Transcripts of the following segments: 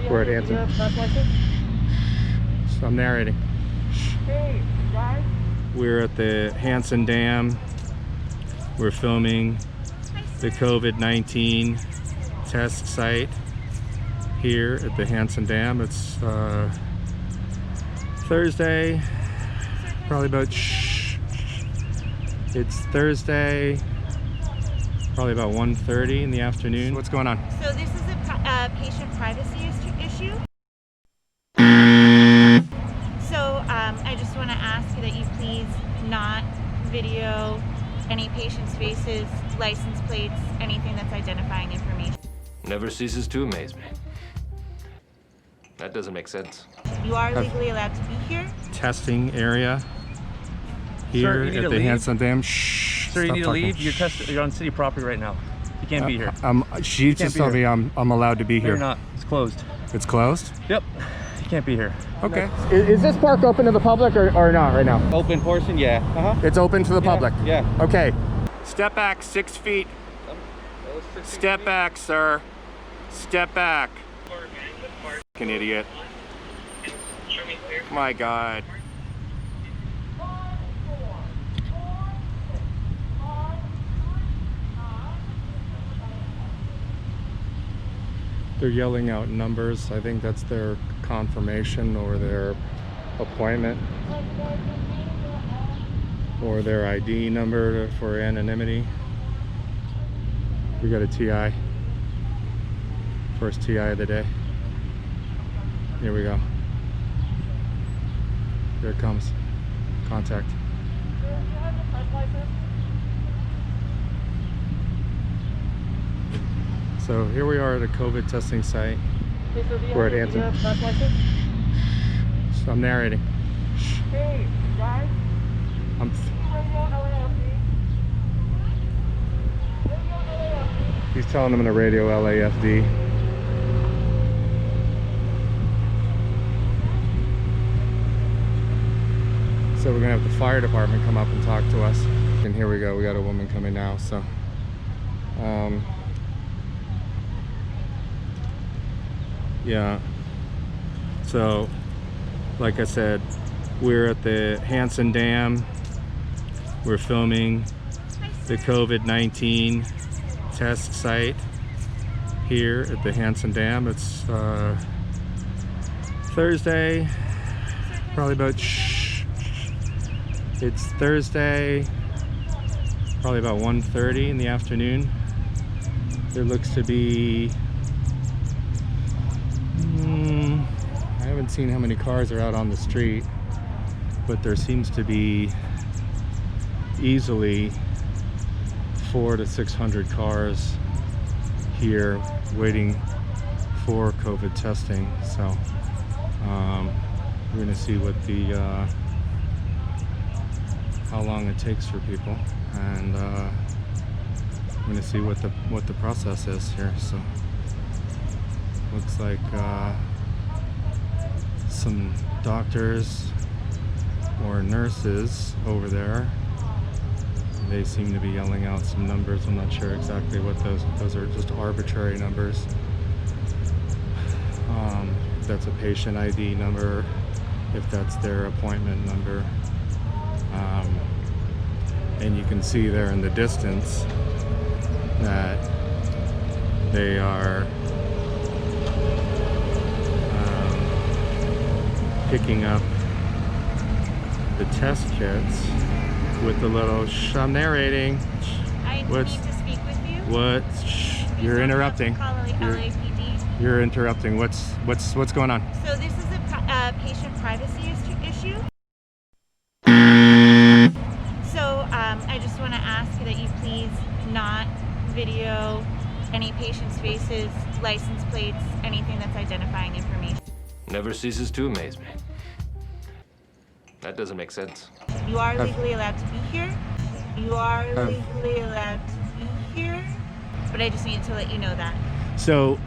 We're at Hanson. So I'm narrating. Hey, guys. We're at the Hanson Dam. We're filming the COVID-19 test site here at the Hanson Dam. It's Thursday, probably about it's Thursday, probably about 1:30 in the afternoon. What's going on? So this is a patient privacy issue. So I just want to ask that you please not video any patient's faces, license plates, anything that's identifying information. Never ceases to amaze me. That doesn't make sense. You are legally allowed to be here. Testing area here at the Hanson Dam. Shh. Sir, you Stop need to talking. leave. You're on city property right now. You can't be here. She just told me I'm allowed to be No, here. you're not. It's closed. It's closed? Yep. You can't be here. Okay. Is this park open to the public or not right now? Open portion, yeah. It's open to the public? Yeah. Okay. Step back 6 feet. Step back, sir. Step back. Fucking idiot. My God. They're yelling out numbers. I think that's their confirmation or their appointment or their ID number for anonymity. We got a TI. First TI of the day. Here we go. Here it comes. Contact. So here we are at a COVID testing site. We're at Hanson. So I'm narrating. Hey, guys. He's telling them in the radio LAFD. So we're gonna have the fire department come up and talk to us. And here we go, we got a woman coming now, so. Yeah, so like I said, we're at the Hanson Dam. We're filming the COVID-19 test site here at the Hanson Dam. It's Thursday, probably about it's Thursday, probably about 1:30 in the afternoon. There looks to be I haven't seen how many cars are out on the street, but there seems to be easily 400 to 600 cars here waiting for COVID testing. So we're gonna see what the how long it takes for people, and we're gonna see what the process is here. So looks like some doctors or nurses over there. They seem to be yelling out some numbers. I'm not sure exactly what those are, just arbitrary numbers. If that's a patient ID number, if that's their appointment number. And you can see there in the distance that they are picking up the test kits with the little I'm narrating. I need to speak with you. What? You're interrupting. Call LAPD. You're interrupting. What's going on? So this is a patient privacy issue. So I just want to ask that you please not video any patient's faces, license plates, anything that's identifying information. Never ceases to amaze me. That doesn't make sense. You are legally allowed to be here. You are legally allowed to be here. But I just needed to let you know that. So,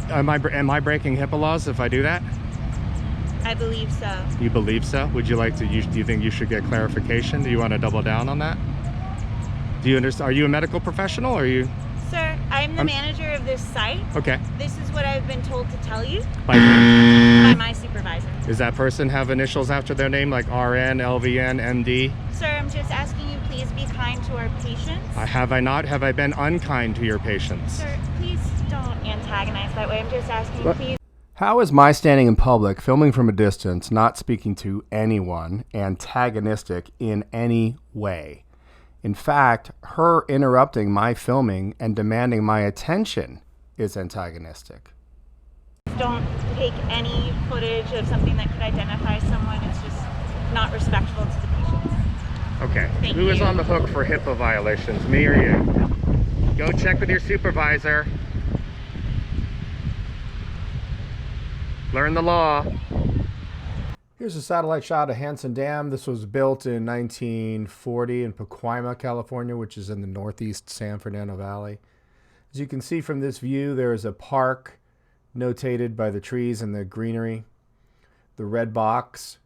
am I breaking HIPAA laws if I do that? I believe so. You believe so? Would you like to? Do you think you should get clarification? Do you want to double down on that? Do you understand? Are you a medical professional, or are you? Sir, I I'm the manager of this site. Okay. This is what I've been told to tell you By whom? by my supervisor. Does that person have initials after their name, like RN, LVN, MD? Sir, I'm just asking you, please be kind to our patients. Have I not? Have I been unkind to your patients? Sir, please don't antagonize that way. I'm just asking you, please. How is my standing in public, filming from a distance, not speaking to anyone, antagonistic in any way? In fact, her interrupting my filming and demanding my attention is antagonistic. Don't take any footage of something that could identify someone. It's just not respectful to the patients. Okay, Thank who is you. on the hook for HIPAA violations, me or you? Go check with your supervisor. Learn the law. Here's a satellite shot of Hansen Dam. This was built in 1940 in Pacoima, California, which is in the northeast San Fernando Valley. As you can see from this view, there is a park notated by the trees and the greenery. The red box,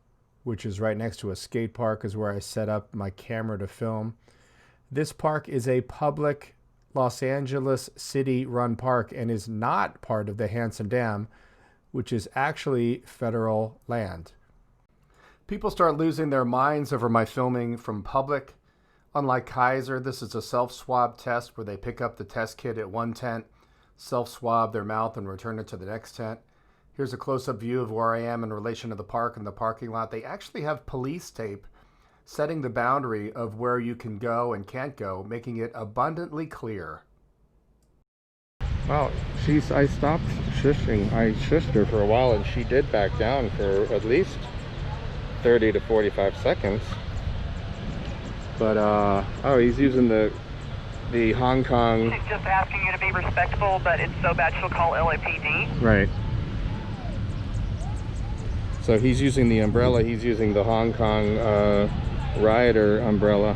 which is right next to a skate park, is where I set up my camera to film. This park is a public Los Angeles City-run park and is not part of the Hansen Dam, which is actually federal land. People start losing their minds over my filming from public. Unlike Kaiser, this is a self-swab test where they pick up the test kit at one tent, self-swab their mouth, and return it to the next tent. Here's a close-up view of where I am in relation to the park and the parking lot. They actually have police tape setting the boundary of where you can go and can't go, making it abundantly clear. Well, I stopped shushing. I shushed her for a while, and she did back down for at least 30 to 45 seconds. But, oh, he's using the Hong Kong... She's just asking you to be respectful, but it's so bad she'll call LAPD. Right. So he's using the umbrella, he's using the Hong Kong rioter umbrella.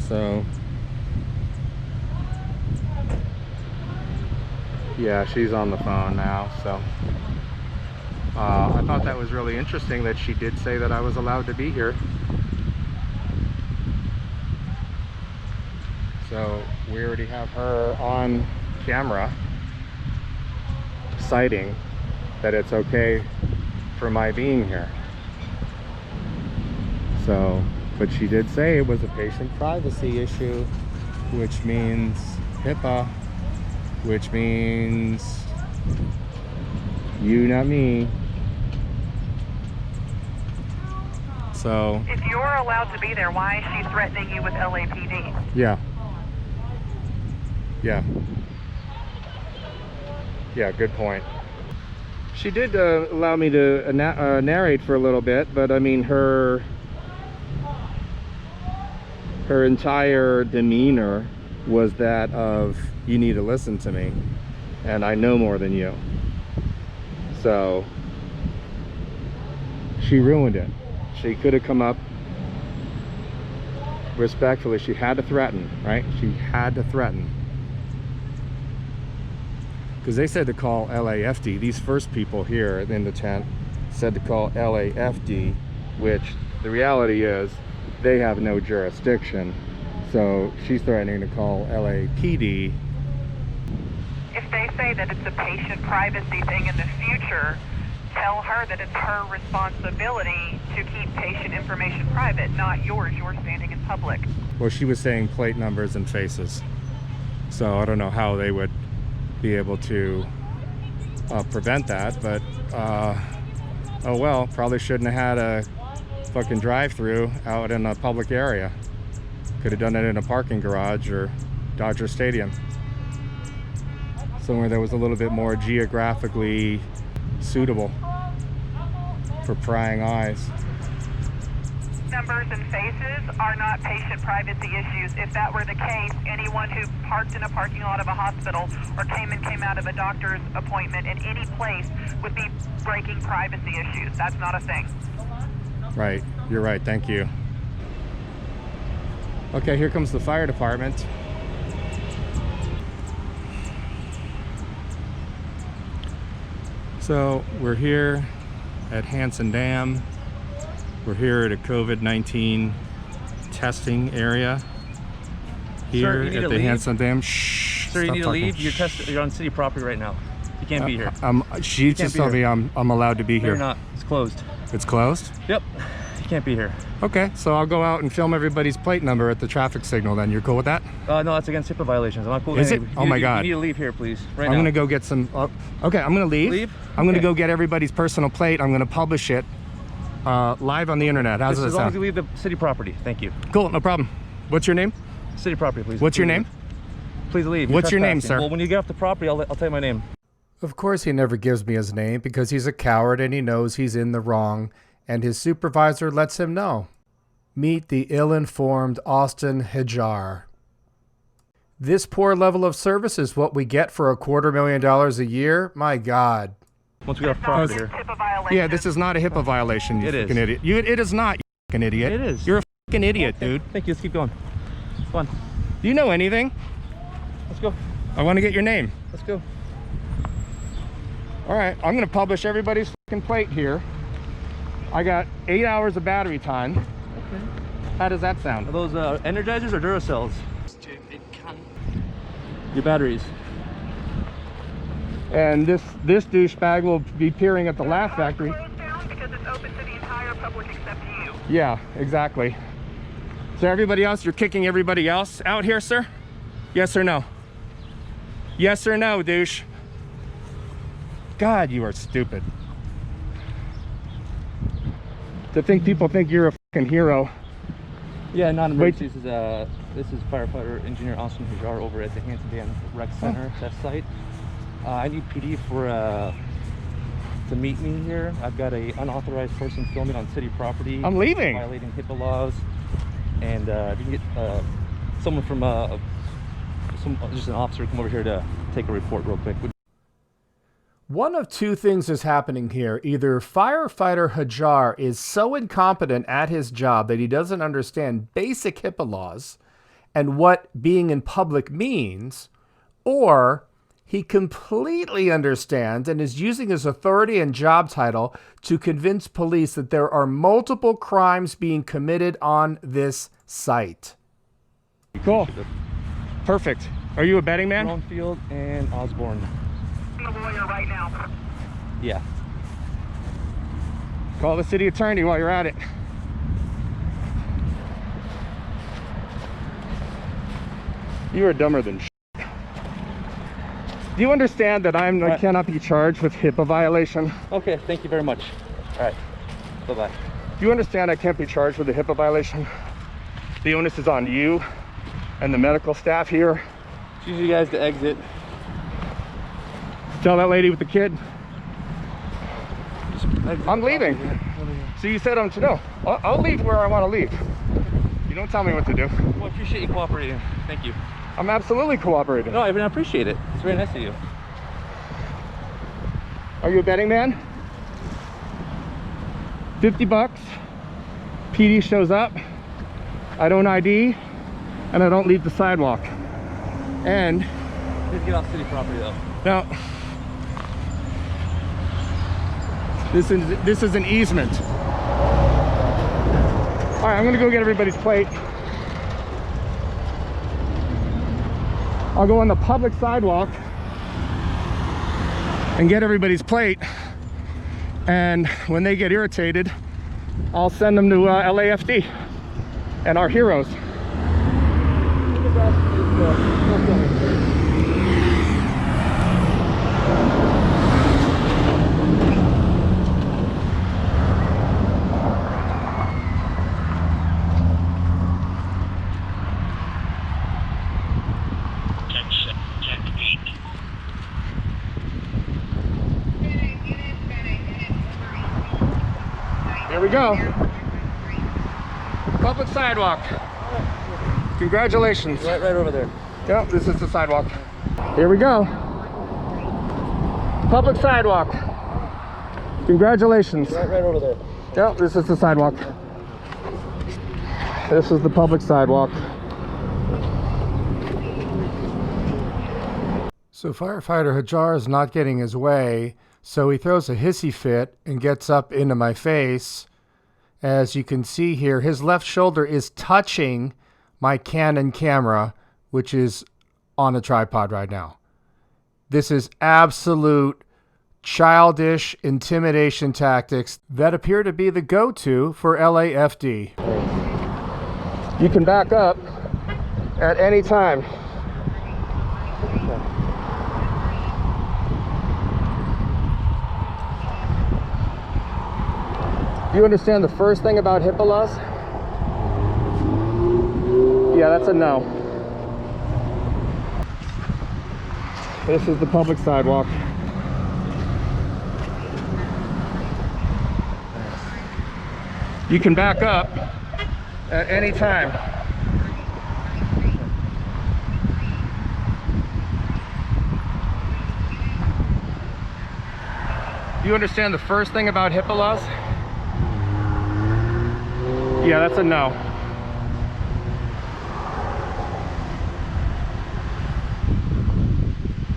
So... yeah, she's on the phone now, so... I thought that was really interesting that she did say that I was allowed to be here. So we already have her on camera citing that it's okay for my being here. So, but she did say it was a patient privacy issue, which means HIPAA, which means you, not me. So If you're allowed to be there, why is she threatening you with LAPD? yeah. Yeah, good point. She did allow me to narrate for a little bit, but I mean her entire demeanor was that of, you need to listen to me and I know more than you. So she ruined it. She could have come up respectfully. She had to threaten, right? She had to threaten. Because they said to call LAFD. These first people here in the tent said to call LAFD, which the reality is they have no jurisdiction. So she's threatening to call LAPD. If they say that it's a patient privacy thing in the future, tell her that it's her responsibility to keep patient information private, not yours. You're standing in public. Well, she was saying plate numbers and faces. So I don't know how they would be able to prevent that, but oh well, probably shouldn't have had a fucking drive-through out in a public area. Could have done it in a parking garage or Dodger Stadium, somewhere that was a little bit more geographically suitable for prying eyes. Numbers and faces are not patient privacy issues. If that were the case, anyone who parked in a parking lot of a hospital or came out of a doctor's appointment in any place would be breaking privacy issues. That's not a thing. Right, you're right, thank you. Okay, here comes the fire department. So we're here at Hansen Dam. We're here at a COVID-19 testing area here Sir, you need at to the leave. Hansen Dam. Shh. Sir, you Stop need to talking. leave. You're on city property right now. You can't be here. She can't just be told me here. I'm allowed to be No, you're here. not. It's closed. It's closed? Yep. You can't be here. Okay, so I'll go out and film everybody's plate number at the traffic signal then. You're cool with that? No, that's against HIPAA violations. I'm not cool. Is it? You Oh need- my God. You need to leave here, please. Right I'm now. gonna go get some, okay, I'm gonna leave. Leave? I'm gonna Okay. go get everybody's personal plate. I'm gonna publish it live on the internet. How's Just that as long as sound? you leave the city property. Thank you. Cool, no problem. What's your name? City property, please. What's your Please name? leave. Please leave. You're What's your name, trespassing. sir? Well, when you get off the property, I'll tell you my name. Of course he never gives me his name because he's a coward and he knows he's in the wrong, and his supervisor lets him know. Meet the ill-informed Austin Hajar. This poor level of service is what we get for $250,000 a year? My God. Once we get off the property here. HIPAA violation. Yeah, this is not a HIPAA violation, you It is. fucking idiot. It is not, you fucking idiot. It is. You're a fucking idiot, dude. Thank you. Let's keep going. Come on. Do you know anything? Let's go. I want to get your name. Let's go. All right, I'm going to publish everybody's fucking plate here. I got 8 hours of battery time. Okay. How does that Are sound? those Energizers or Duracells? Your batteries. And this douchebag will be peering at the Laugh Factory. Closed down because it's open to the entire public except you. Yeah, exactly. So everybody else, you're kicking everybody else out here, sir? Yes or no? Yes or no, douche? God, you are stupid. To think people think you're a fucking hero. Yeah, non-emergency. This is firefighter engineer Austin Hajar over at the Hanson Dam Rec Center, that site. I need PD for to meet me here. I've got a unauthorized person filming on city property. I'm leaving. Violating HIPAA laws. And if you can get someone from just an officer come over here to take a report real quick. One of two things is happening here. Either firefighter Hajar is so incompetent at his job that he doesn't understand basic HIPAA laws and what being in public means, or he completely understands and is using his authority and job title to convince police that there are multiple crimes being committed on this site. Cool. Perfect. Are you a betting man? Longfield and Osborne. I'm a lawyer right now. Yeah. Call the city attorney while you're at it. You are dumber than shit. Do you understand that I cannot be charged with HIPAA violation? Okay, thank you very much. All right. Bye-bye. Do you understand I can't be charged with a HIPAA violation? The onus is on you and the medical staff here. Choose you guys to exit. Tell that lady with the kid. I'm leaving. So you said I'm to know. I'll leave where I want to leave. You don't tell me what to do. Well, I appreciate you cooperating. Thank you. I'm absolutely cooperating. No, I appreciate it. It's very nice of you. Are you a betting man? $50. PD shows up. I don't ID, and I don't leave the sidewalk. And Please get off city property though. now, this is an easement. All right, I'm gonna go get everybody's plate. I'll go on the public sidewalk and get everybody's plate. And when they get irritated, I'll send them to LAFD and our heroes. Here we go. Public sidewalk. Congratulations. Right over there. Yep, this is the sidewalk. Here we go. Public sidewalk. Congratulations. Right over there. Yep, this is the sidewalk. This is the public sidewalk. So firefighter Hajar is not getting his way, so he throws a hissy fit and gets up into my face. As you can see here, his left shoulder is touching my Canon camera, which is on a tripod right now. This is absolute childish intimidation tactics that appear to be the go-to for LAFD. You can back up at any time. Do you understand the first thing about HIPAA laws? Yeah, that's a no. This is the public sidewalk. You can back up at any time. Do you understand the first thing about HIPAA laws? Yeah, that's a no.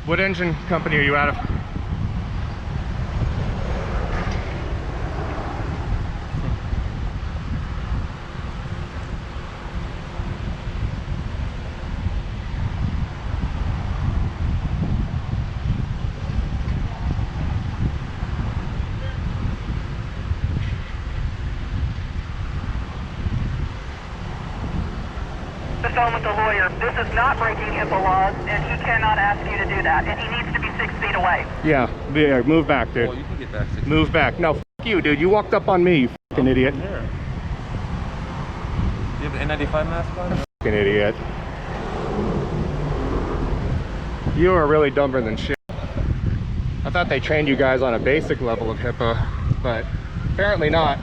What engine company are you out of? The phone with the lawyer. This is not breaking HIPAA laws, and he cannot ask you to do that, and he needs to be 6 feet away. Yeah, move back, dude. Oh, you can get back 6 Move back. No, f you, dude. You walked up on me, you fucking idiot. There. Do you have an N95 mask on? Fucking idiot. You are really dumber than shit. I thought they trained you guys on a basic level of HIPAA, but apparently not.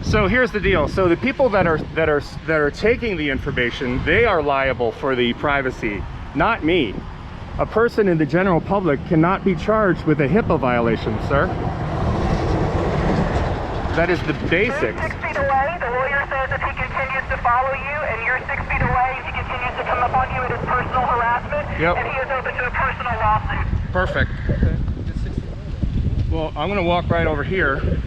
So here's the deal. So the people that are taking the information, they are liable for the privacy, not me. A person in the general public cannot be charged with a HIPAA violation, sir. That is the basics. You're 6 feet away. The lawyer says if he continues to follow you and you're 6 feet away, if he continues to come up on you, it is personal harassment. Yep. And he is open to a personal lawsuit. Perfect. Okay, just 6 feet away. Well, I'm gonna walk right over here.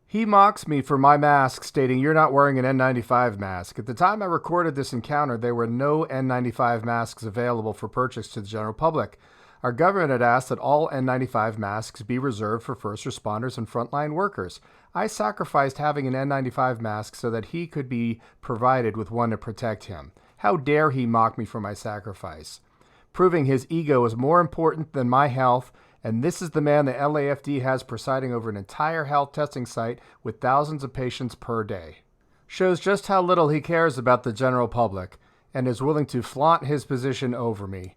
He mocks me for my mask, stating you're not wearing an N95 mask. At the time I recorded this encounter, there were no N95 masks available for purchase to the general public. Our government had asked that all N95 masks be reserved for first responders and frontline workers. I sacrificed having an N95 mask so that he could be provided with one to protect him. How dare he mock me for my sacrifice? Proving his ego is more important than my health. And this is the man the LAFD has presiding over an entire health testing site with thousands of patients per day. Shows just how little he cares about the general public and is willing to flaunt his position over me.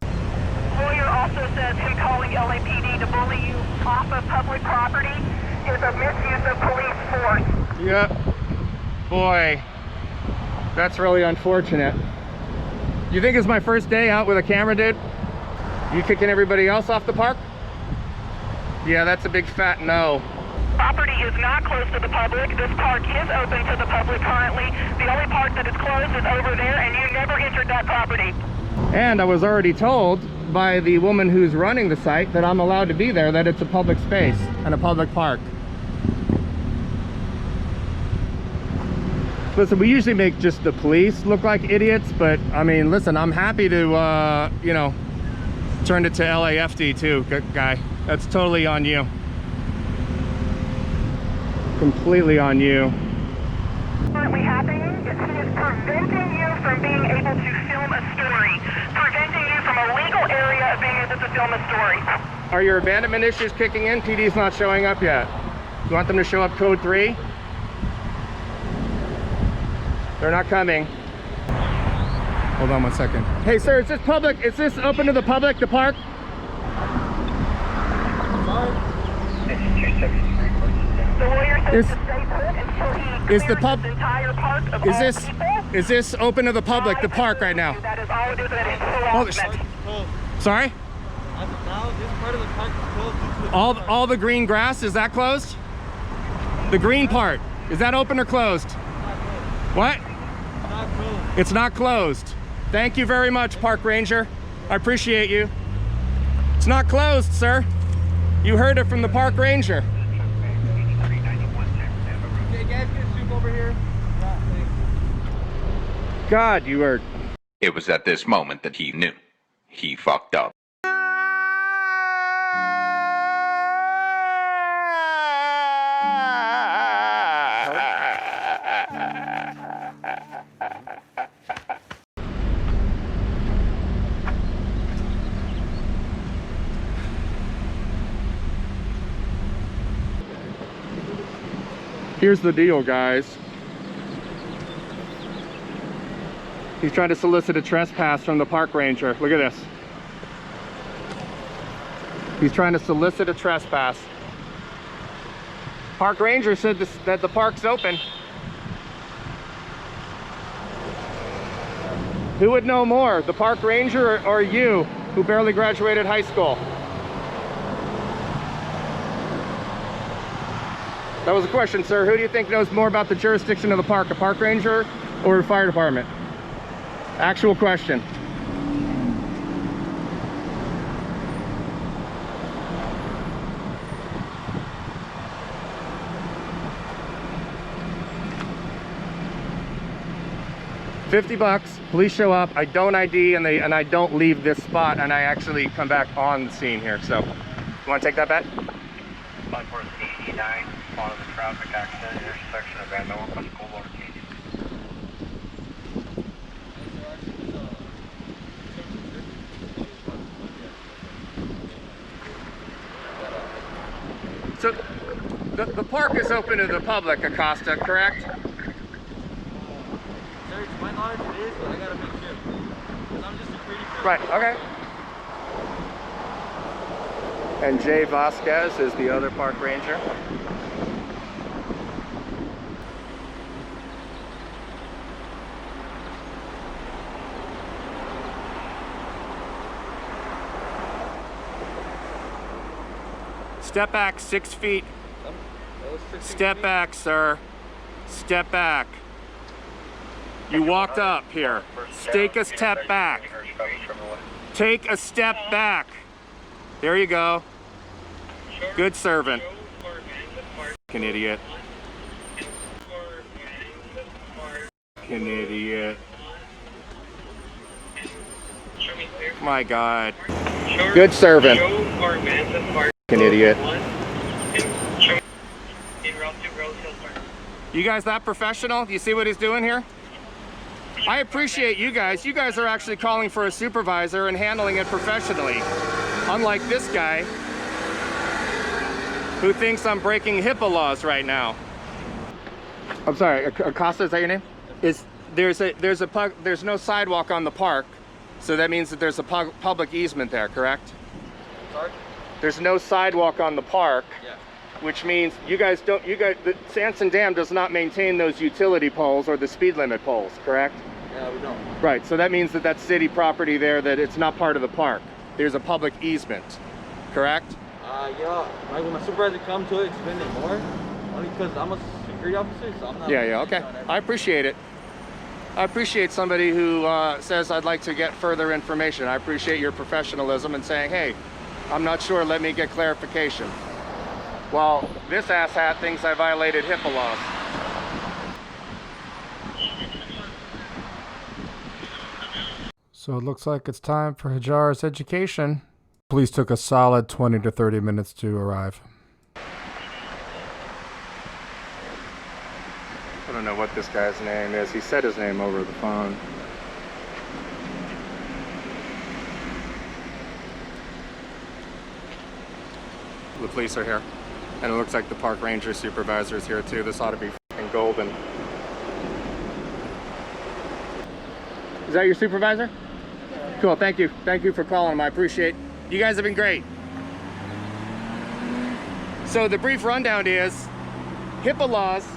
Lawyer also says him calling LAPD to bully you off of public property is a misuse of police force. Yep. Boy, that's really unfortunate. You think it's my first day out with a camera, dude? You kicking everybody else off the park? Yeah, that's a big fat no. Property is not closed to the public. This park is open to the public currently. The only park that is closed is over there, and you never entered that property. And I was already told by the woman who's running the site that I'm allowed to be there, that it's a public space and a public park. Listen, we usually make just the police look like idiots, but I mean, listen, I'm happy to, you know, turn it to LAFD too, guy. That's totally on you. Completely on you. Currently happening is he is preventing you from being able to film a story, preventing you from a legal area of being able to film a story. Are your abandonment issues kicking in? PD's not showing up yet. You want them to show up code 3? They're not coming. Hold on 1 second. Hey sir, is this public? Is this open to the public, the park? The lawyer says Is- to stay put until he is the clears pub- this entire park of Is all this people. is this open to the public, the park right now? That is all it is, and it is Oh, harassment. Sorry? As of now, this part of the park is closed due to the All the green grass, is that closed? The green part, is that open or closed? What? not closed. It's not closed. Thank you very much, Park Ranger. I appreciate you. It's not closed, sir. You heard it from the Park Ranger. Okay, guys, get a soup over here. Yeah, thanks. God, you are. It was at this moment that he knew. He fucked up. Here's the deal, guys. He's trying to solicit a trespass from the park ranger. Look at this. He's trying to solicit a trespass. Park ranger said that the park's open. Who would know more, the park ranger or you, who barely graduated high school? That was a question, sir. Who do you think knows more about the jurisdiction of the park, a park ranger or a fire department? Actual question. $50. Police show up. I don't ID and I don't leave this spot, and I actually come back on the scene here. So, you want to take that bet? 549 on the traffic accident intersection of Van Noel and Boulevard. So, the park is open to the public, Acosta, correct? Sir, to my knowledge it is, but I gotta make sure. Because I'm just security for Right, okay. And Jay Vasquez is the other park ranger. Step back 6 feet. Step back, sir. Step back. You walked up here. Take a step back. Take a step back. There you go. Good servant. Fucking idiot. Fucking idiot. My God. Good servant. Fucking idiot. You guys that professional? Do you see what he's doing here? I appreciate you guys. You guys are actually calling for a supervisor and handling it professionally. Unlike this guy who thinks I'm breaking HIPAA laws right now. I'm sorry, Acosta, is that your name? There's no sidewalk on the park, so that means that there's a public easement there, correct? Sorry? There's no sidewalk on the park. Yeah. Which means the Sanson Dam does not maintain those utility poles or the speed limit poles, correct? Yeah, we don't. Right, so that means that that's city property there, that it's not part of the park. There's a public easement, correct? Yeah, like when my supervisor comes to explain it more, only because I'm a security officer, so I'm not... Yeah, okay. I appreciate it. I appreciate somebody who says, I'd like to get further information. I appreciate your professionalism and saying, hey, I'm not sure, let me get clarification. Well, this asshat thinks I violated HIPAA laws. So it looks like it's time for Hajar's education. Police took a solid 20 to 30 minutes to arrive. I don't know what this guy's name is. He said his name over the phone. The police are here. And it looks like the park ranger supervisor is here too. This ought to be f***ing golden. Is that your supervisor? Cool, thank you. Thank you for calling him. I appreciate. You guys have been great. So the brief rundown is HIPAA laws.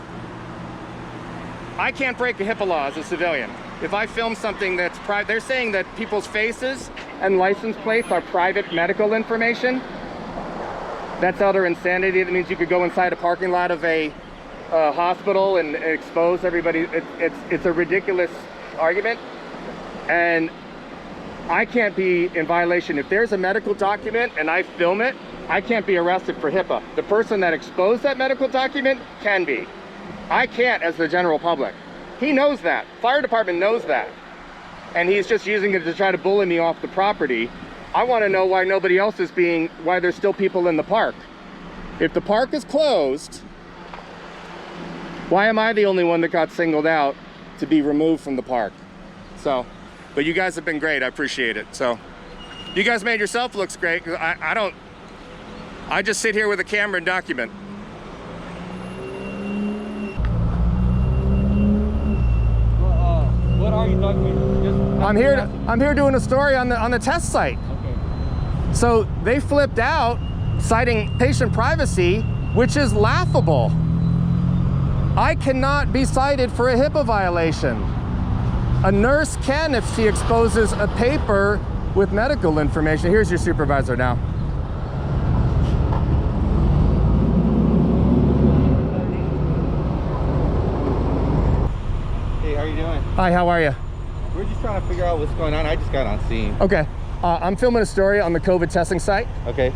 I can't break a HIPAA law as a civilian. If I film something that's private, they're saying that people's faces and license plates are private medical information. That's utter insanity. That means you could go inside a parking lot of a hospital and expose everybody. It's a ridiculous argument. And I can't be in violation. If there's a medical document and I film it, I can't be arrested for HIPAA. The person that exposed that medical document can be. I can't as the general public. He knows that. Fire department knows that. And he's just using it to try to bully me off the property. I want to know why nobody else is why there's still people in the park. If the park is closed, why am I the only one that got singled out to be removed from the park? So, but you guys have been great. I appreciate it. So, you guys made yourself look great. I just sit here with a camera and document. What are you talking about? I'm here doing a story on the test site. Okay. So they flipped out, citing patient privacy, which is laughable. I cannot be cited for a HIPAA violation. A nurse can if she exposes a paper with medical information. Here's your supervisor now. Hey, how are you doing? Hi, how are you? We're just trying to figure out what's going on. I just got on scene. Okay, I'm filming a story on the COVID testing site. Okay.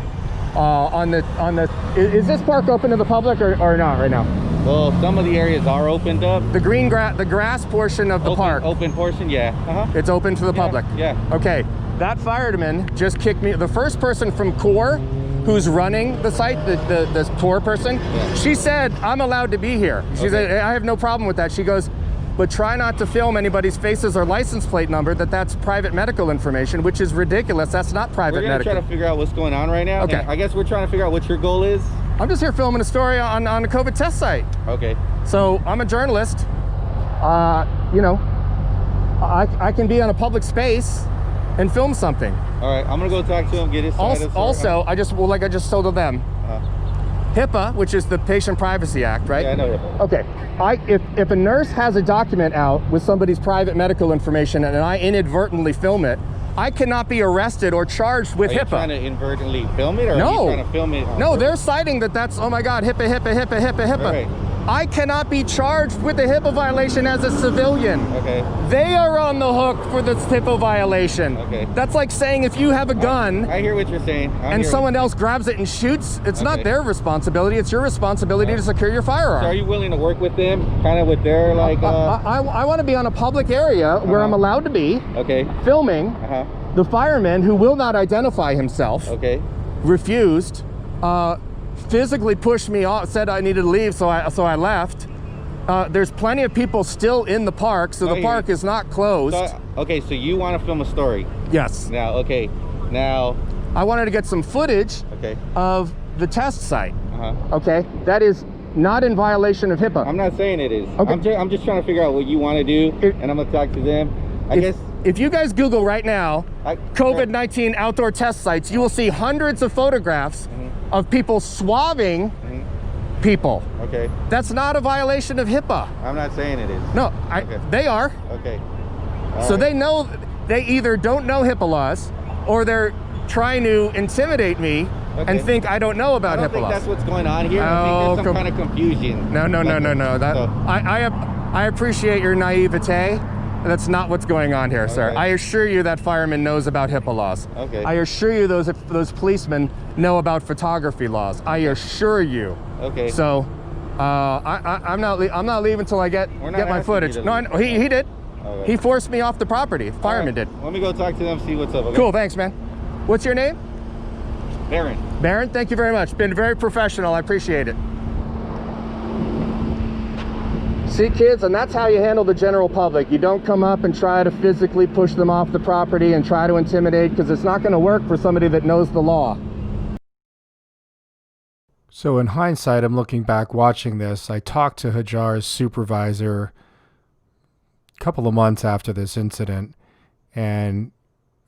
Is this park open to the public or not right now? Well, some of the areas are opened up. The grass portion of the park. Open portion, yeah. It's open to the public. Yeah. Okay, that fireman just kicked me. The first person from CORE who's running the site, the CORE person, she said, I'm allowed to be here. She said, I have no problem with that. She goes, but try not to film anybody's faces or license plate number, that's private medical information, which is ridiculous. That's not private medical. We're trying to figure out what's going on right now. Okay. I guess we're trying to figure out what your goal is. I'm just here filming a story on the COVID test site. Okay. So I'm a journalist. You know, I can be on a public space and film something. All right, I'm gonna go talk to him, get his side. Also, I just told them, HIPAA, which is the Patient Privacy Act, right? Yeah, I know HIPAA. Okay, if a nurse has a document out with somebody's private medical information and I inadvertently film it, I cannot be arrested or charged with HIPAA. Are you trying to inadvertently film it, or no. are you trying to film it? No, they're citing that's, oh my God, HIPAA. Right. I cannot be charged with a HIPAA violation as a civilian. Okay. They are on the hook for this HIPAA violation. Okay. That's like saying if you have a gun I hear what you're saying. and someone else grabs it and shoots, it's not their responsibility, it's your responsibility to secure your firearm. So are you willing to work with them, kind of with their like... I want to be on a public area where I'm allowed to be, filming. The fireman, who will not identify himself, refused, physically pushed me off, said I needed to leave, so I left. There's plenty of people still in the park, so the park is not closed. So you want to film a story? Yes. Now, I wanted to get some footage of the test site. That is not in violation of HIPAA. I'm not saying it is. I'm just trying to figure out what you want to do, and I'm going to talk to them. I guess if you guys Google right now, COVID-19 outdoor test sites, you will see hundreds of photographs of people swabbing people. Okay. That's not a violation of HIPAA. I'm not saying it is. No, they are. Okay. So they know, they either don't know HIPAA laws or they're trying to intimidate me and think I don't know about HIPAA laws. I don't think that's what's going on here. I think there's some kind of confusion. No. I appreciate your naivete. That's not what's going on here, sir. I assure you that fireman knows about HIPAA laws. I assure you those policemen know about photography laws. I assure you. So I'm not leaving until I get my footage. No, he did. He forced me off the property. Fireman did. Let me go talk to them, see what's up. Cool, thanks, man. What's your name? Baron. Baron, thank you very much. Been very professional. I appreciate it. See, kids, and that's how you handle the general public. You don't come up and try to physically push them off the property and try to intimidate, because it's not going to work for somebody that knows the law. So in hindsight, I'm looking back watching this. I talked to Hajar's supervisor a couple of months after this incident, and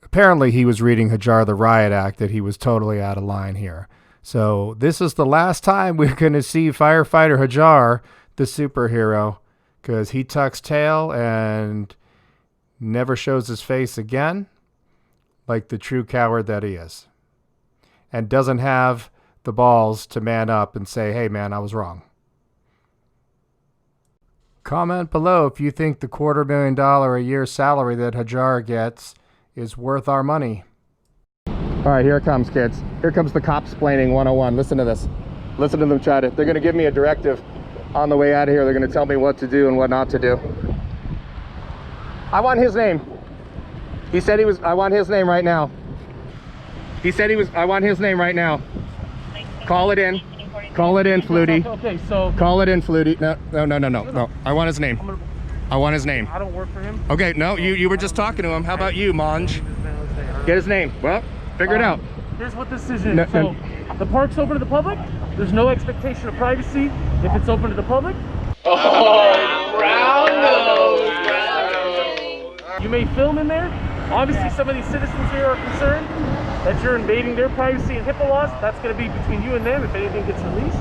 apparently he was reading Hajar the Riot Act that he was totally out of line here. So this is the last time we're going to see firefighter Hajar, the superhero, because he tucks tail and never shows his face again, like the true coward that he is, and doesn't have the balls to man up and say, hey man, I was wrong. Comment below if you think the $250,000 a year salary that Hajar gets is worth our money. All right, here it comes, kids. Here comes the cop-splaining 101. Listen to this. Listen to them try to, they're going to give me a directive on the way out of here. They're going to tell me what to do and what not to do. I want his name. He said he was, I want his name right now. He said he was, I want his name right now. Call it in. Call it in, Flutie. Okay, so Call it in, Flutie. No. I want his name. I want his name. I don't work for him. Okay, no, you were just talking to him. How about you, Monge? Get his name. Well, figure it out. Here's what this is. So the park's open to the public. There's no expectation of privacy if it's open to the public. You may film in there. Obviously, some of these citizens here are concerned that you're invading their privacy and HIPAA laws. That's going to be between you and them if anything gets released.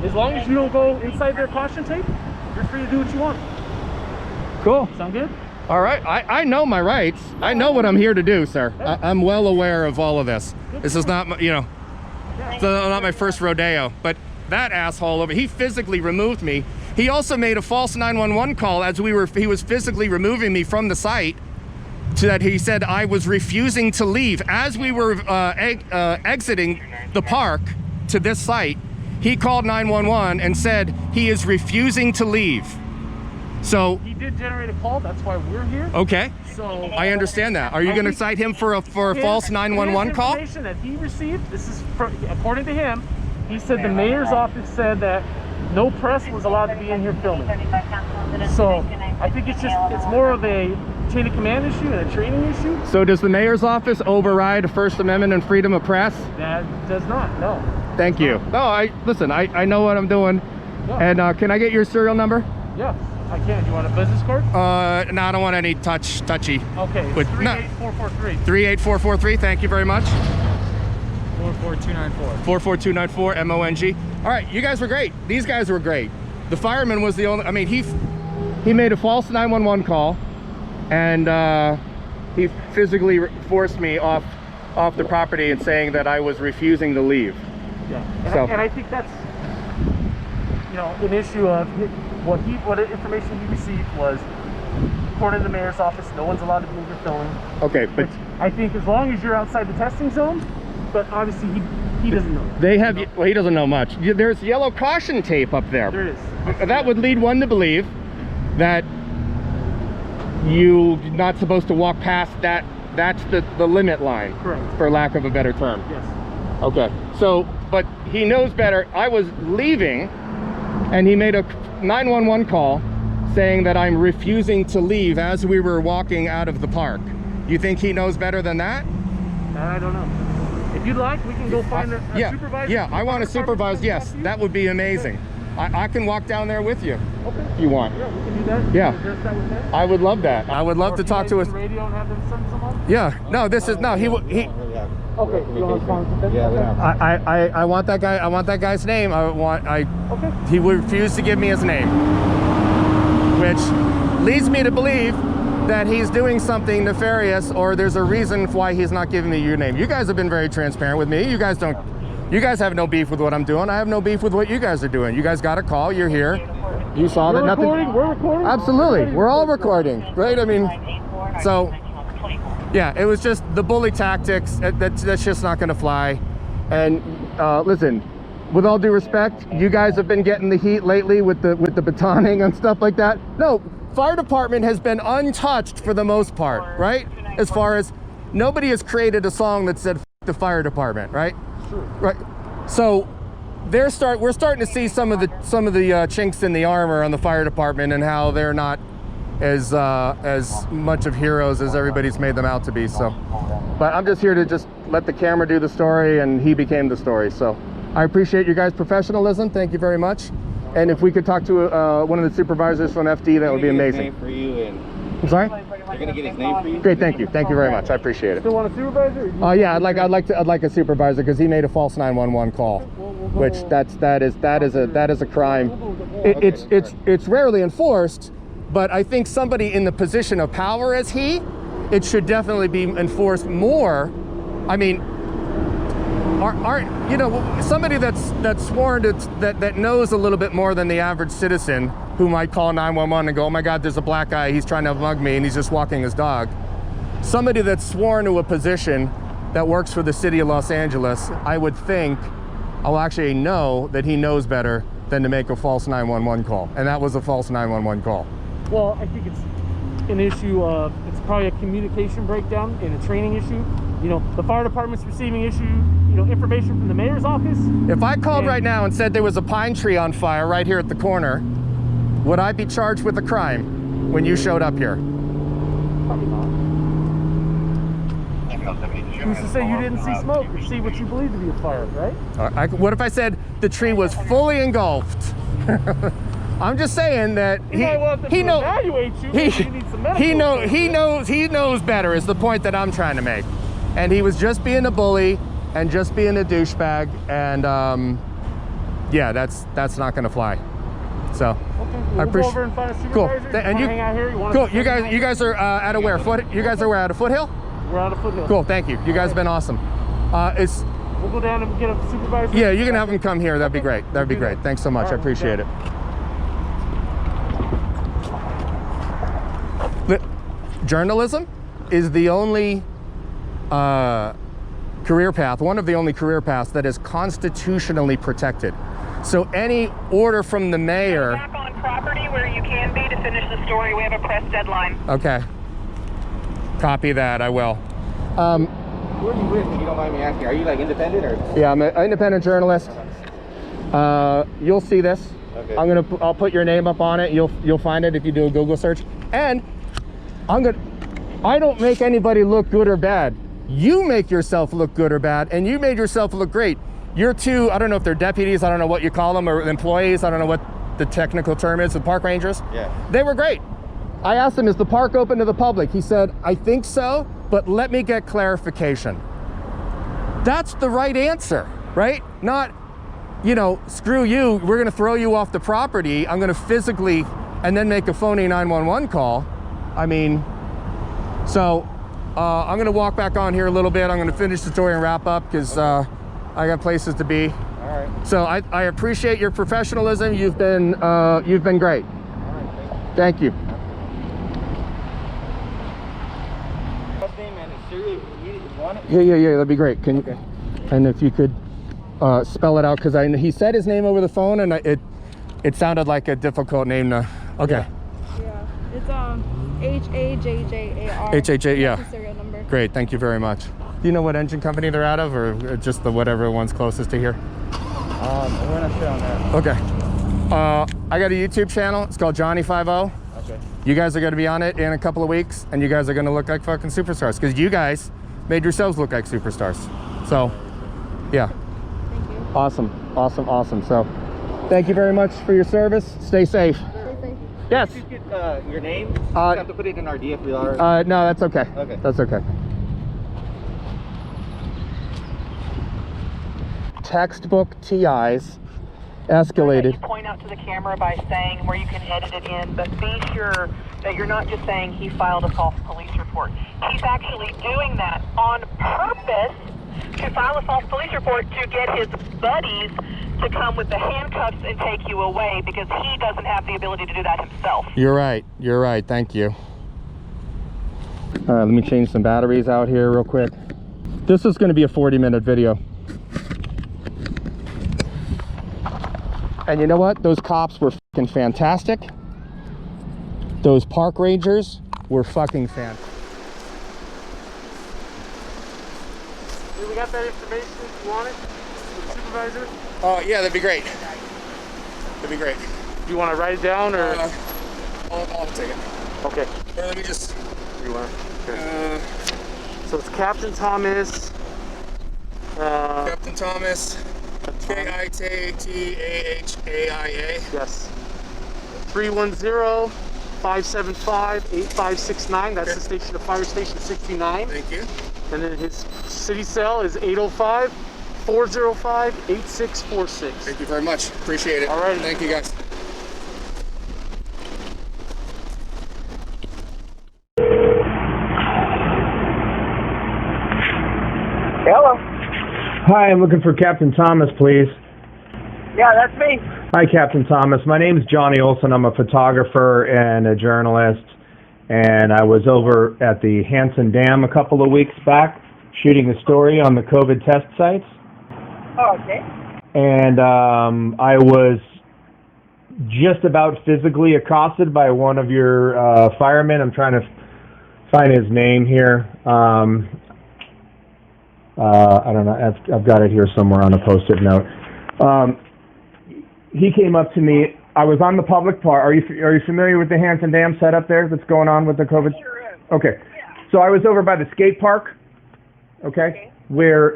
As long as you don't go inside their caution tape, you're free to do what you want. Cool. Sound good? All right. I know my rights. I know what I'm here to do, sir. I'm well aware of all of this. This is not, it's not my first rodeo. But that asshole over, he physically removed me. He also made a false 911 call as he was physically removing me from the site. To that he said I was refusing to leave. As we were exiting the park to this site, he called 911 and said he is refusing to leave. So he did generate a call. That's why we're here. Okay. So I understand that. Are you going to cite him for a false 911 call? Information that he received. This is according to him. He said the mayor's office said that no press was allowed to be in here filming. So I think it's more of a chain of command issue and a training issue. So does the mayor's office override First Amendment and freedom of press? That does not, no. Thank you. No, listen, I know what I'm doing. Yeah. And can I get your serial number? Yes, I can. Do you want a business card? No, I don't want any touchy. Okay, it's 38443. 38443, thank you very much. 44294. 44294, MONG. All right, you guys were great. These guys were great. The fireman was the only, I mean, he made a false 911 call, and he physically forced me off the property and saying that I was refusing to leave. Yeah, and I think that's, an issue of what information he received was, according to the mayor's office, no one's allowed to be in here filming. Okay, but I think as long as you're outside the testing zone, but obviously he doesn't know. They have, well, he doesn't know much. There's yellow caution tape up there. There is. That would lead one to believe that you're not supposed to walk past that. That's the limit line. Correct. For lack of a better term. Yes. Okay. So, but he knows better. I was leaving, and he made a 911 call saying that I'm refusing to leave as we were walking out of the park. You think he knows better than that? I don't know. If you'd like, we can go find a supervisor. Yeah, I want a supervisor. Yes, that would be amazing. I can walk down there with you. Okay. If you want. Yeah, we can do that. Yeah. Address that with him? I would love that. I would love to talk to us. Radio and have them send someone? Yeah. No, this is no. He. Okay. You want to respond? I want that guy. I want that guy's name. Okay. He refused to give me his name, which leads me to believe that he's doing something nefarious, or there's a reason why he's not giving me your name. You guys have been very transparent with me. You guys have no beef with what I'm doing. I have no beef with what you guys are doing. You guys got a call. You're here. You saw that nothing. We're recording. Absolutely. We're all recording, right? I mean, so yeah, it was just the bully tactics. That's just not going to fly. And listen, with all due respect, you guys have been getting the heat lately with the batoning and stuff like that. No, fire department has been untouched for the most part, right? As far as nobody has created a song that said F the fire department, right? Sure. Right. So we're starting to see some of the chinks in the armor on the fire department, and how they're not as much of heroes as everybody's made them out to be. So, but I'm just here to just let the camera do the story, and he became the story. So I appreciate you guys' professionalism. Thank you very much. And if we could talk to one of the supervisors from FD, that would be amazing. For you, and I'm sorry? They're gonna get his name for you. Great, thank you very much. I appreciate it. Still want a supervisor? Yeah, I'd like a supervisor, because he made a false 911 call, which that is a crime. It's rarely enforced, but I think somebody in the position of power as it should definitely be enforced more. I mean, somebody that's sworn that knows a little bit more than the average citizen, who might call 911 and go, oh my God, there's a black guy, he's trying to mug me and he's just walking his dog. Somebody that's sworn to a position that works for the city of Los Angeles, I would think, I'll actually know that he knows better than to make a false 911 call. And that was a false 911 call. Well, I think an issue of, it's probably a communication breakdown and a training issue. You know, the fire department's receiving information from the mayor's office. If I called right now and said there was a pine tree on fire right here at the corner, would I be charged with a crime when you showed up here? Probably not. Who's to say you didn't see smoke or see what you believe to be a fire, right? What if I said the tree was fully engulfed? I'm just saying that he knows better is the point that I'm trying to make. And he was just being a bully and just being a douchebag, and yeah, that's not gonna fly. So okay, we'll go over and find a supervisor. Cool. And you hang out here? Cool. You guys are out of where? You guys are where? Out of Foothill? We're out of Foothill. Cool. Thank you. You guys have been awesome. We'll go down and get a supervisor. Yeah, you can have him come here. That'd be great. That'd be great. Thanks so much. I appreciate it. Journalism is the only career path, one of the only career paths that is constitutionally protected. So any order from the mayor... Back on property where you can be to finish the story. We have a press deadline. Okay. Copy that, I will. Who are you with, if you don't mind me asking? Are you like independent or? Yeah, I'm an independent journalist. You'll see this. Okay. I'll put your name up on it. You'll find it if you do a Google search. And I don't make anybody look good or bad. You make yourself look good or bad, and you made yourself look great. You're two, I don't know if they're deputies, I don't know what you call them, or employees, I don't know what the technical term is, the park rangers. Yeah. They were great. I asked him, is the park open to the public? He said, I think so, but let me get clarification. That's the right answer, right? Not, screw you, we're gonna throw you off the property, I'm gonna physically, and then make a phony 911 call. I mean, so I'm gonna walk back on here a little bit. I'm gonna finish the story and wrap up because I got places to be. All right. So I appreciate your professionalism. You've been great. All right, thank you. Last name and a serial if you want it. Yeah, that'd be great. Can you? And if you could spell it out, because he said his name over the phone, and it sounded like a difficult name to. Okay. Yeah, it's HAJJAR. HHA, yeah. That's the serial number. Great, thank you very much. Do you know what engine company they're out of, or just the whatever one's closest to here? We're not sure on that. Okay. I got a YouTube channel. It's called Johnny50. Okay. You guys are going to be on it in a couple of weeks, and you guys are going to look like fucking superstars because you guys made yourselves look like superstars. So, yeah. Thank you. Awesome. So, thank you very much for your service. Stay safe. Stay safe. Yes. Could you get your name? You have to put it in our DFVR. No, that's okay. Okay. That's okay. Textbook TIs escalated. You point out to the camera by saying where you can edit it in, but be sure that you're not just saying he filed a false police report. He's actually doing that on purpose to file a false police report to get his buddies to come with the handcuffs and take you away because he doesn't have the ability to do that himself. You're right. Thank you. All right, let me change some batteries out here real quick. This is going to be a 40-minute video. And you know what? Those cops were fucking fantastic. Those park rangers were fucking fantastic. We got that information if you want it from the supervisor. Oh, yeah, that'd be great. That'd be great. Do you want to write it down or? I'll take it. Okay. Let me just. You want? Sure. So it's Captain Thomas. Captain Thomas. K-I-T-T-A-H-A-I-A. Yes. 310-575-8569. That's the station of Fire Station 69. Thank you. And then his city cell is 805-405-8646. Thank you very much. Appreciate it. All right. Thank you, guys. Hello. Hi, I'm looking for Captain Thomas, please. Yeah, that's me. Hi, Captain Thomas. My name is Johnny Olson. I'm a photographer and a journalist, and I was over at the Hansen Dam a couple of weeks back shooting a story on the COVID test sites. Oh, okay. And I was just about physically accosted by one of your firemen. I'm trying to find his name here. I don't know. I've got it here somewhere on a post-it note. He came up to me. I was on the public park. Are you familiar with the Hanson Dam setup there that's going on with the COVID? Sure is. Okay. So I was over by the skate park. Okay. Where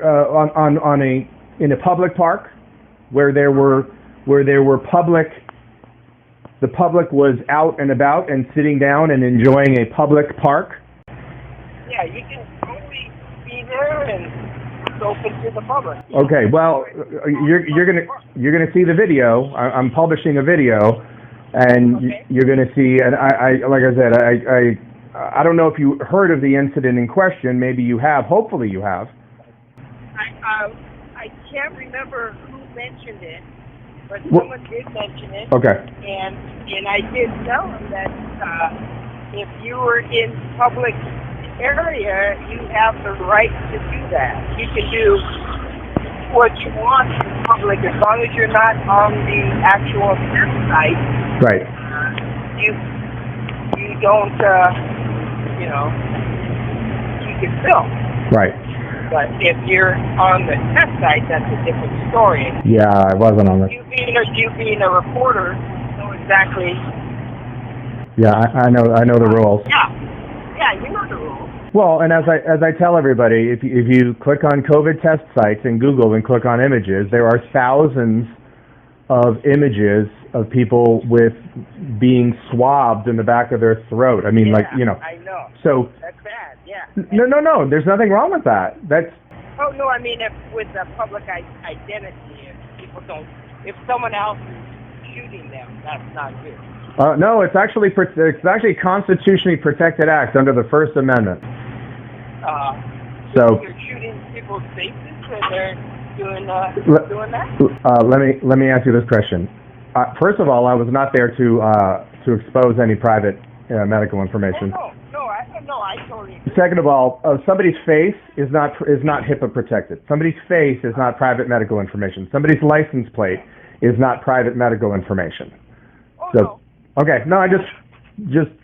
in a public park where there were the public was out and about and sitting down and enjoying a public park. Yeah, you can totally be there and it's open to the public. Okay, well, you're gonna see the video. I'm publishing a video, and you're gonna see. And I like I said, I don't know if you heard of the incident in question. Maybe you have. Hopefully, you have. I can't remember who mentioned it, but someone did mention it. Okay. And I did tell him that if you were in public area, you have the right to do that. You can do what you want in public as long as you're not on the actual test site. Right. You don't, you can film. Right. But if you're on the test site, that's a different story. Yeah, I wasn't on it. You being a reporter, know exactly. Yeah, I know the rules. Yeah, you know the rules. Well, and as I tell everybody, if you click on COVID test sites in Google and click on images, there are thousands of images of people with being swabbed in the back of their throat. I mean, I know. So that's bad. Yeah. No. There's nothing wrong with that. That's. Oh no, I mean with the public identity, if someone else is shooting them, that's not good. No, it's actually a constitutionally protected act under the First Amendment. So you're shooting people's faces when they're doing that? Let me ask you this question. First of all, I was not there to expose any private medical information. No, I totally agree. Second of all, somebody's face is not HIPAA protected. Somebody's face is not private medical information. Somebody's license plate is not private medical information. No. Okay, no, I just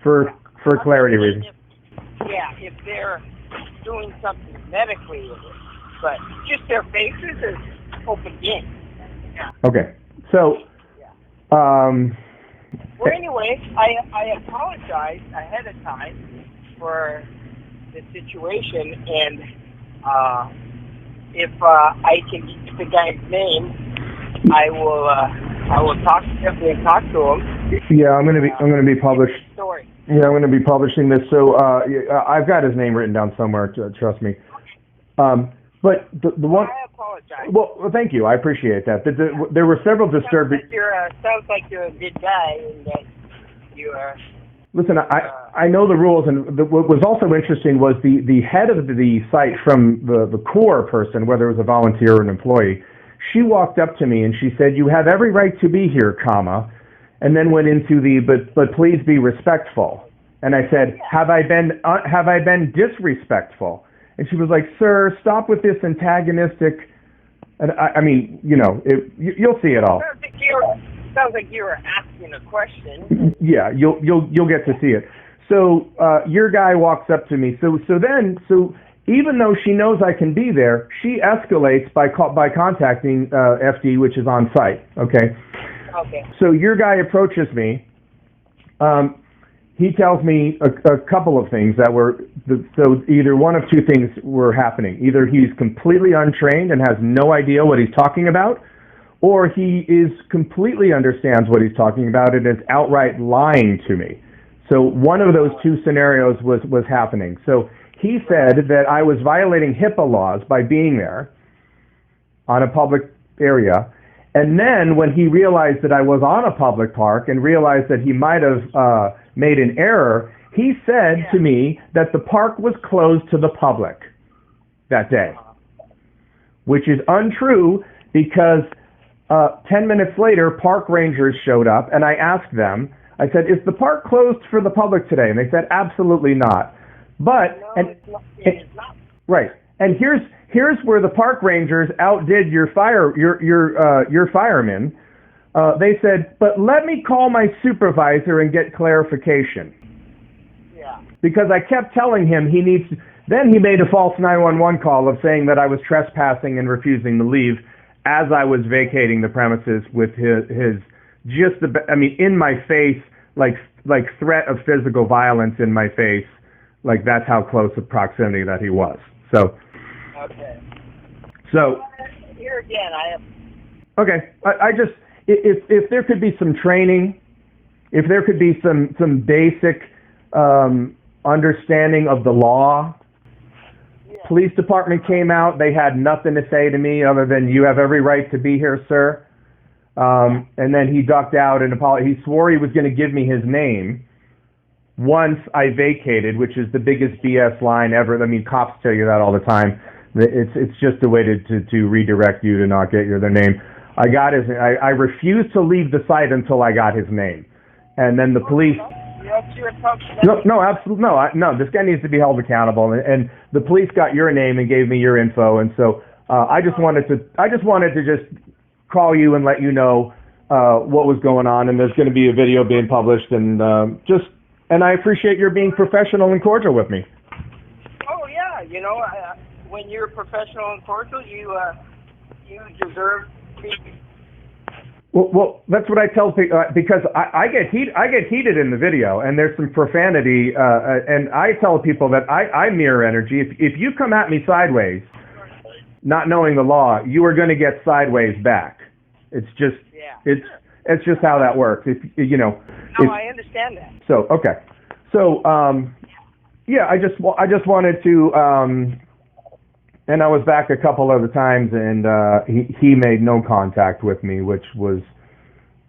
for clarity reasons. If they're doing something medically with it, but just their faces is open game. Yeah. Okay, so. Well, anyway, I apologize ahead of time for the situation, and if I can get the guy's name, I will definitely talk to him. Yeah, I'm gonna be published. Story. Yeah, I'm gonna be publishing this. So I've got his name written down somewhere. Trust me. But the one. I apologize. Well, thank you. I appreciate that. There were several disturbing. Sounds like you're a good guy, and that you are. Listen, I know the rules, and what was also interesting was the head of the site from the core person, whether it was a volunteer or an employee. She walked up to me and she said, "You have every right to be here, comma," and then went into but please be respectful. And I said, "Have I been disrespectful?" And she was like, "Sir, stop with this antagonistic." And I mean, you'll see it all. Sounds like you were asking a question. Yeah, you'll get to see it. So your guy walks up to me. So even though she knows I can be there, she escalates by contacting FD, which is on site. Okay. Okay. So your guy approaches me. He tells me a couple of things that so either one of two things were happening. Either he's completely untrained and has no idea what he's talking about, or he is completely understands what he's talking about and is outright lying to me. So one of those two scenarios was happening. So he said that I was violating HIPAA laws by being there on a public area. And then when he realized that I was on a public park and realized that he might have made an error, he said to me that the park was closed to the public that day, which is untrue because 10 minutes later, park rangers showed up and I asked them, I said, "Is the park closed for the public today?" And they said, "Absolutely not." But, it's not. Right. And here's where the park rangers outdid your firemen. they said, but let me call my supervisor and get clarification. Yeah. Because I kept telling him he needs to, then he made a false 911 call of saying that I was trespassing and refusing to leave as I was vacating the premises with his just the, I mean, in my face, like threat of physical violence in my face. Like that's how close of proximity that he was. So. Okay. So. Here again, I have. Okay. I just, if there could be some training, if there could be some basic understanding of the law. Police department came out. They had nothing to say to me other than, you have every right to be here, sir. And then he ducked out and apologized. He swore he was going to give me his name once I vacated, which is the biggest BS line ever. I mean, cops tell you that all the time. It's just a way to redirect you to not get their name. I refused to leave the site until I got his name. And then the police... No, absolutely no. This guy needs to be held accountable, and the police got your name and gave me your info, and so I just wanted to just call you and let you know what was going on, and there's going to be a video being published, and I appreciate your being professional and cordial with me. Oh yeah, you know, when you're professional and cordial, you deserve to be. Well, that's what I tell people because I get heated in the video, and there's some profanity, and I tell people that I mirror energy. If you come at me sideways, not knowing the law, you are going to get sideways back. It's just it's just how that works. If you know. No, I understand that. So okay, so yeah, I just wanted to. And I was back a couple other times, and he made no contact with me, which was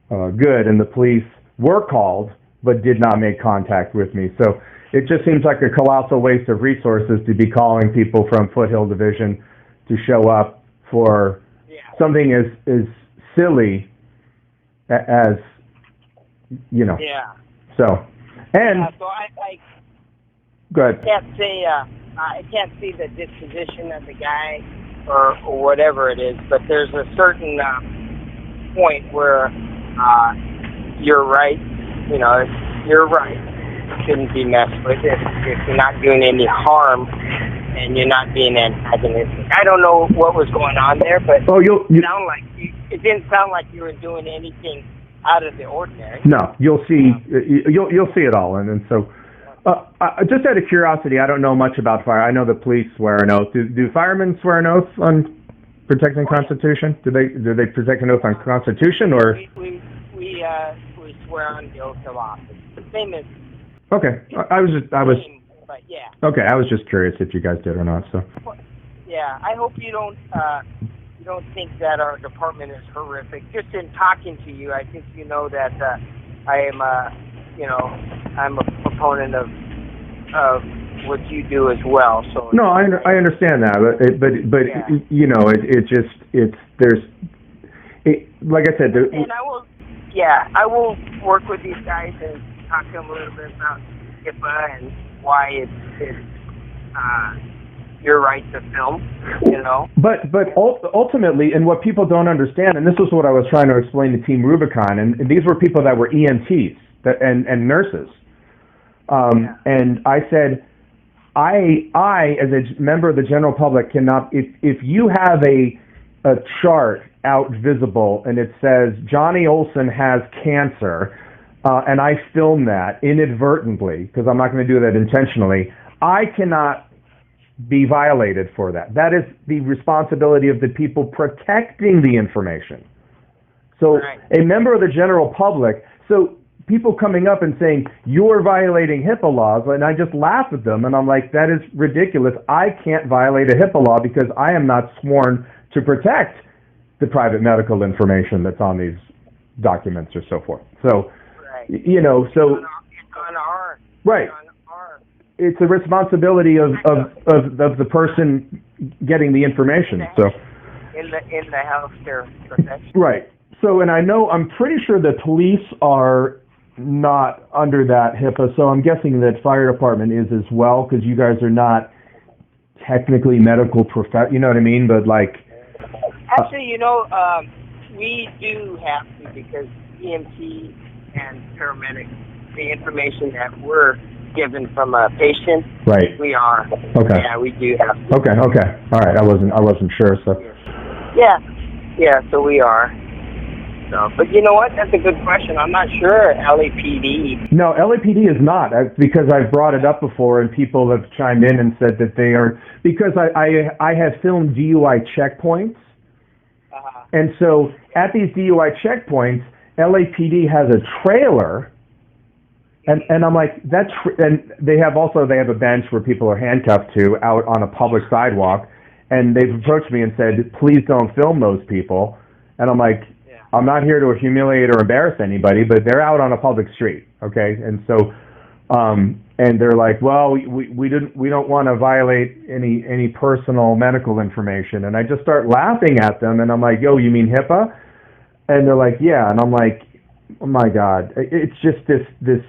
good. And the police were called, but did not make contact with me. So it just seems like a colossal waste of resources to be calling people from Foothill Division to show up for something as silly as, you know. Yeah. So, and... so I go ahead. Can't say... I can't see the disposition of the guy or whatever it is, but there's a certain point where you're right. You know, you're right. It shouldn't be messed with if you're not doing any harm and you're not being antagonistic. I don't know what was going on there, but it didn't sound like you were doing anything out of the ordinary. No, you'll see. You'll see it all, and so. Just out of curiosity, I don't know much about fire. I know the police swear an oath. Do firemen swear an oath on protecting the Constitution? Do they protect an oath on Constitution or? We swear on the oath of office. The same as. Okay, But yeah. Okay, I was just curious if you guys did or not. So. Yeah, I hope you don't think that our department is horrific. Just in talking to you, I think you know that I am I'm a proponent of what you do as well. So no, I understand that, but yeah. You know, like I said, and I will work with these guys and talk to them a little bit about HIPAA and why it's your right to film, you know. But ultimately, and what people don't understand, and this is what I was trying to explain to Team Rubicon, and these were people that were EMTs and nurses. And I said, I as a member of the general public cannot, if you have a chart out visible and it says Johnny Olson has cancer, and I film that inadvertently, because I'm not going to do that intentionally, I cannot be violated for that. That is the responsibility of the people protecting the information. So a member of the general public, so people coming up and saying, you're violating HIPAA laws, and I just laugh at them, and I'm like, that is ridiculous. I can't violate a HIPAA law because I am not sworn to protect the private medical information that's on these documents or so forth. So, you know, so... It's a responsibility of the person getting the information. So in the healthcare profession. Right. So, and I'm pretty sure the police are not under that HIPAA, so I'm guessing that fire department is as well, because you guys are not technically medical you know what I mean? But like... Actually, you know, we do have to, because EMT and paramedics, the information that we're given from a patient, Right. we are. Okay. Yeah, we do have to. Okay. All right. I wasn't sure. So. Yeah, so we are. So, but you know what? That's a good question. I'm not sure LAPD. No, LAPD is not, because I've brought it up before, and people have chimed in and said that they are, because I have filmed DUI checkpoints, and so at these DUI checkpoints, LAPD has a trailer, and I'm like, and they have a bench where people are handcuffed to out on a public sidewalk, and they've approached me and said, please don't film those people, and I'm like, I'm not here to humiliate or embarrass anybody, but they're out on a public street, okay? And so, and they're like, well, we don't want to violate any personal medical information. And I just start laughing at them, and I'm like, yo, you mean HIPAA? And they're like, yeah. And I'm like, oh my God, it's just this.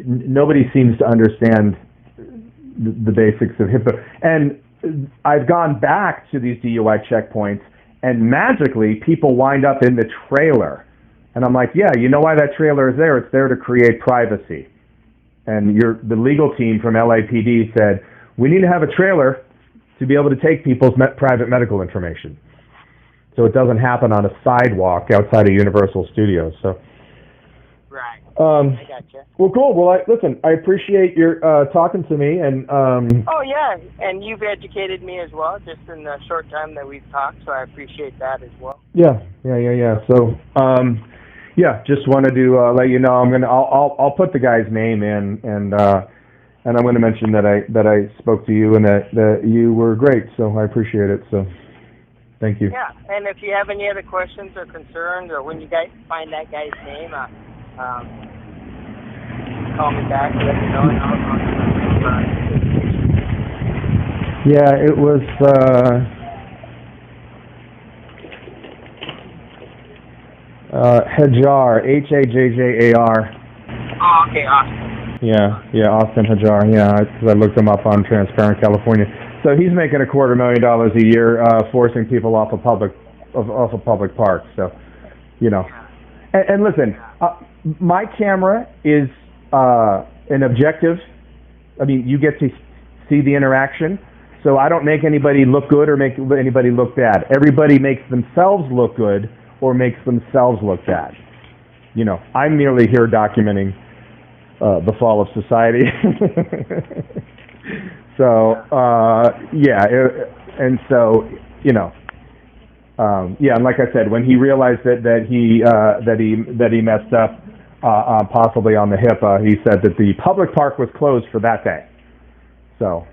Nobody seems to understand the basics of HIPAA. And I've gone back to these DUI checkpoints, and magically, people wind up in the trailer. And I'm like, yeah, you know why that trailer is there? It's there to create privacy. And the legal team from LAPD said, we need to have a trailer to be able to take people's private medical information, so it doesn't happen on a sidewalk outside of Universal Studios. So. Right. I gotcha. Well, cool. Well, listen, I appreciate your talking to me, and Oh yeah, and you've educated me as well, just in the short time that we've talked. So I appreciate that as well. Yeah. So, yeah, just wanted to let you know I'll put the guy's name in, and I'm going to mention that I spoke to you and that you were great. So I appreciate it. So, thank you. Yeah, and if you have any other questions or concerns, or when you guys find that guy's name, call me back, let me know, and I'll Yeah, it was. Hajar, Hajjar. Oh, okay, awesome. Yeah, Austin Hajar. Yeah, because I looked him up on Transparent California. So he's making $250,000 a year, forcing people off of public parks. So, you know, and listen, my camera is an objective. I mean, you get to see the interaction. So I don't make anybody look good or make anybody look bad. Everybody makes themselves look good or makes themselves look bad. You know, I'm merely here documenting the fall of society. So, and so, you know, and like I said, when he realized that he messed up, possibly on the HIPAA, he said that the public park was closed for that day. So,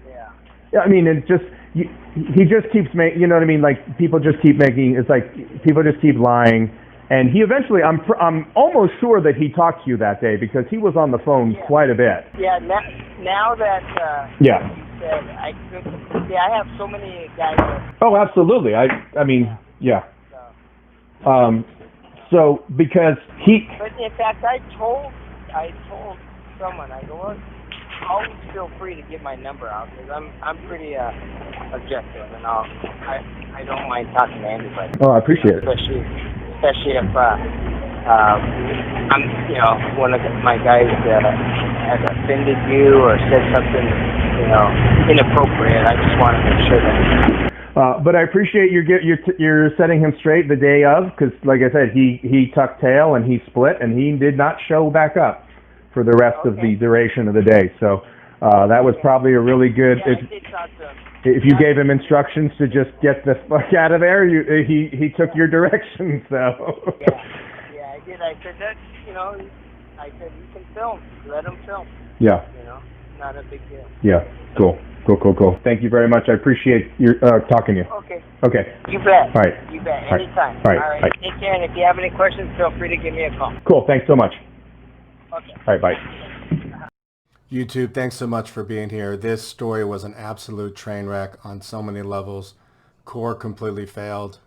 yeah, I mean, it just, he just keeps making, you know what I mean? Like, people just keep making, it's like, people just keep lying. And he eventually, I'm almost sure that he talked to you that day, because he was on the phone quite a bit. Yeah, now that you said, I have so many guys that... Oh, absolutely. I mean, yeah. So, because he... But in fact, I told someone, I go, look, always feel free to give my number out, because I'm pretty objective, and I don't mind talking to anybody. Oh, I appreciate it. Especially if I'm, you know, one of my guys has offended you or said something, you know, inappropriate. I just want to make sure that. But I appreciate you're setting him straight the day of, because, like I said, he tucked tail and he split, and he did not show back up for the rest of the duration of the day. So that was probably a really good. Yeah, I did talk to him. If you gave him instructions to just get the fuck out of there, he took your direction. So. Yeah, I did. I said that, you know, I said you can film. Let him film. Yeah. You know, not a big deal. Yeah. Cool. Thank you very much. I appreciate your talking to you. Okay. You bet. All right. You bet. All right. Anytime. All right. All right. Take care. And if you have any questions, feel free to give me a call. Cool. Thanks so much. Okay. All right. Bye. YouTube, thanks so much for being here. This story was an absolute train wreck on so many levels. Core completely failed.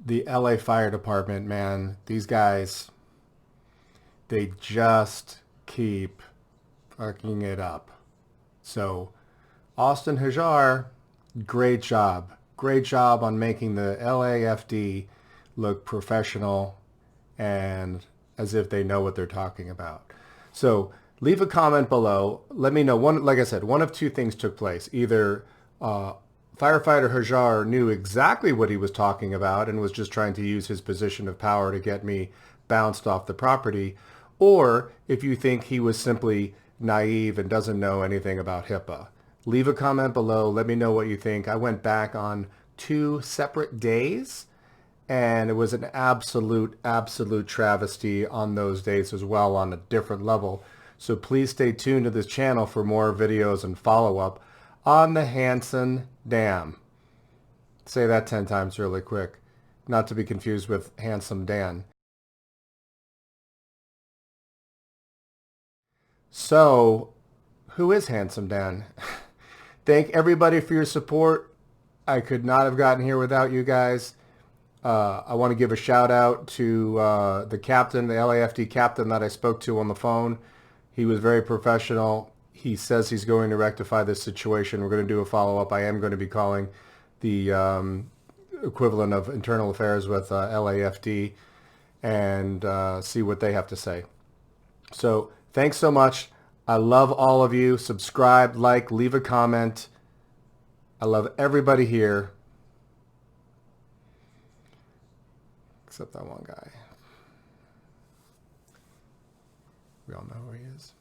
The LA Fire Department, man, these guys, they just keep fucking it up. So, Austin Hajar, great job. Great job on making the LAFD look professional and as if they know what they're talking about. So leave a comment below. Let me know. Like I said, one of two things took place. Either firefighter Hajar knew exactly what he was talking about and was just trying to use his position of power to get me bounced off the property, or if you think he was simply naive and doesn't know anything about HIPAA. Leave a comment below. Let me know what you think. I went back on 2 separate days, and it was an absolute travesty on those days as well on a different level. So please stay tuned to this channel for more videos and follow-up on the Hansen Dam. Say that 10 times really quick, not to be confused with Handsome Dan. So, who is Handsome Dan? Thank everybody for your support. I could not have gotten here without you guys. I want to give a shout out to the captain, the LAFD captain that I spoke to on the phone. He was very professional. He says he's going to rectify this situation. We're going to do a follow-up. I am going to be calling the equivalent of internal affairs with LAFD and see what they have to say. So thanks so much. I love all of you. Subscribe, like, leave a comment. I love everybody here. Except that one guy. We all know who he is.